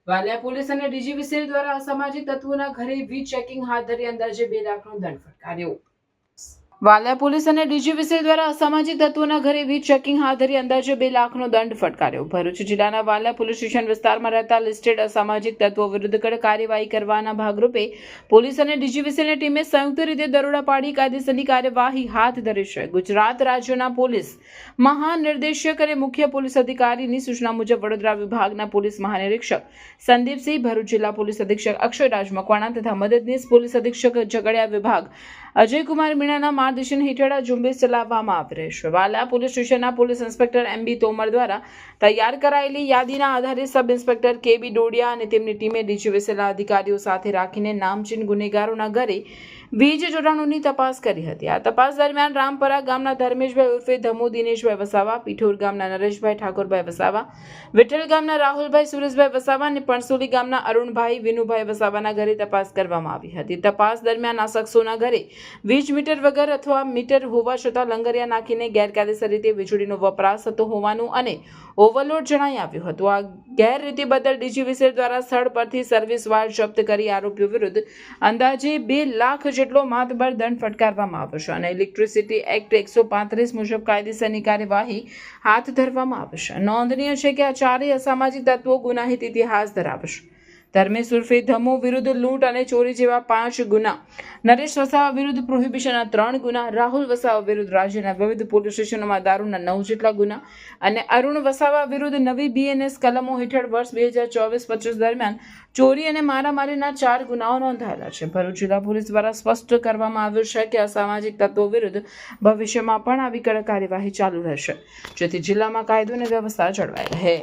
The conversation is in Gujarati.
વાલિયા પોલીસ અને ડીજીવીસીએલ દ્વારા અસામાજિક તત્વોના ઘરે વીજ ચેકિંગ હાથ ધરી અંદાજે 2 લાખનો દંડ ફટકાર્યો। વાલિયા પોલીસ અને ડીજીવીસીએલ દ્વારા અસામાજિક તત્વોના ઘરે વીજ ચેકિંગ હાથ ધરી અંદાજે 2 લાખનો દંડ ફટકાર્યો। ભરૂચ જિલ્લાના વાલિયા પોલીસ સ્ટેશન વિસ્તારમાં રહેતા લિસ્ટેડ અસામાજિક તત્વો વિરુદ્ધ કડક કાર્યવાહી કરવાના ભાગરૂપે પોલીસ અને ડીજીવીસીએલની ટીમે સંયુક્ત રીતે દરોડા પાડી કાયદેસરની કાર્યવાહી હાથ ધરી છે। ગુજરાત રાજ્યના પોલીસ મહાનિર્દેશક અને મુખ્ય પોલીસ અધિકારીની સૂચના મુજબ વડોદરા વિભાગના પોલીસ મહાનિરીક્ષક સંદીપસિંહ, ભરૂચ જિલ્લા પોલીસ અધિક્ષક અક્ષયરાજ મકવાણા તથા મદદનીશ પોલીસ અધિક્ષક ઝઘડિયા વિભાગ અજયકુમાર મીણાના માર્ગદર્શન હેઠળ ઝુંબેશ ચલાવવામાં આવી રહી છે। વાલિયા પોલીસ સ્ટેશનના પોલીસ ઇન્સ્પેક્ટર MB તોમર દ્વારા તૈયાર કરાયેલી યાદીના આધારે સબ ઇન્સ્પેક્ટર KB ડોડિયા અને તેમની ટીમે ડીજીવીસીએલના અધિકારીઓ સાથે રાખીને નામચીન ગુનેગારોના ઘરે વીજ જોડાણોની તપાસ કરી હતી। આ તપાસ દરમિયાન રામપરા ગામના ધર્મેશભાઈ ઉર્ફે ધમુ દિનેશભાઈ વસાવા, પીઠોર ગામના નરેશભાઈ ઠાકોરભાઈ વસાવા, વિઠ્ઠલ ગામના રાહુલભાઈ સુરેશભાઈ વસાવા અને પણસોલી ગામના અરુણભાઈ વિનુભાઈ વસાવાના ઘરે તપાસ કરવામાં આવી હતી। તપાસ દરમિયાન આ શખ્સોના ઘરે વીજ મીટર વગર અથવા મીટર હોવા છતાં લંગરિયા નાખીને ગેરકાયદેસર રીતે વીજળીનો વપરાશ થતો હોવાનું અને ઓવરલોડ જણાઈ આવ્યું હતું। આ ગેરરીતિ બદલ ડીજીવીસીએલ દ્વારા સ્થળ પરથી સર્વિસ વાયર જપ્ત કરી આરોપીઓ વિરુદ્ધ અંદાજે 2 લાખ જેટલો માતબર દંડ ફટકારવામાં આવ્યો છે અને ઇલેક્ટ્રિસિટી એક્ટ 135 મુજબ કાયદેસરની કાર્યવાહી હાથ ધરવામાં આવશે। નોંધનીય છે કે આ ચારેય અસામાજિક તત્વો ગુનાહિત ઇતિહાસ ધરાવે છે। ધર્મેશ ઉર્ફે ધમુ વિરુદ્ધ લૂંટ અને ચોરી જેવા 5 ગુના, નરેશ વસાવા વિરુદ્ધ પ્રોહિબિશનના 3 ગુના, રાહુલ વસાવા વિરુદ્ધ રાજ્યના વિવિધ પોલીસ સ્ટેશનોમાં દારૂના 9 જેટલા ગુના અને અરુણ વસાવા વિરુદ્ધ નવી BNS કલમો હેઠળ વર્ષ 2024-25 દરમિયાન ચોરી અને મારામારીના 4 ગુનાઓ નોંધાયેલા છે। ભરૂચ જિલ્લા પોલીસ દ્વારા સ્પષ્ટ કરવામાં આવ્યું છે કે અસામાજિક તત્વો વિરુદ્ધ ભવિષ્યમાં પણ આવી કડક કાર્યવાહી ચાલુ રહેશે, જેથી જિલ્લામાં કાયદો અને વ્યવસ્થા જળવાઈ રહે।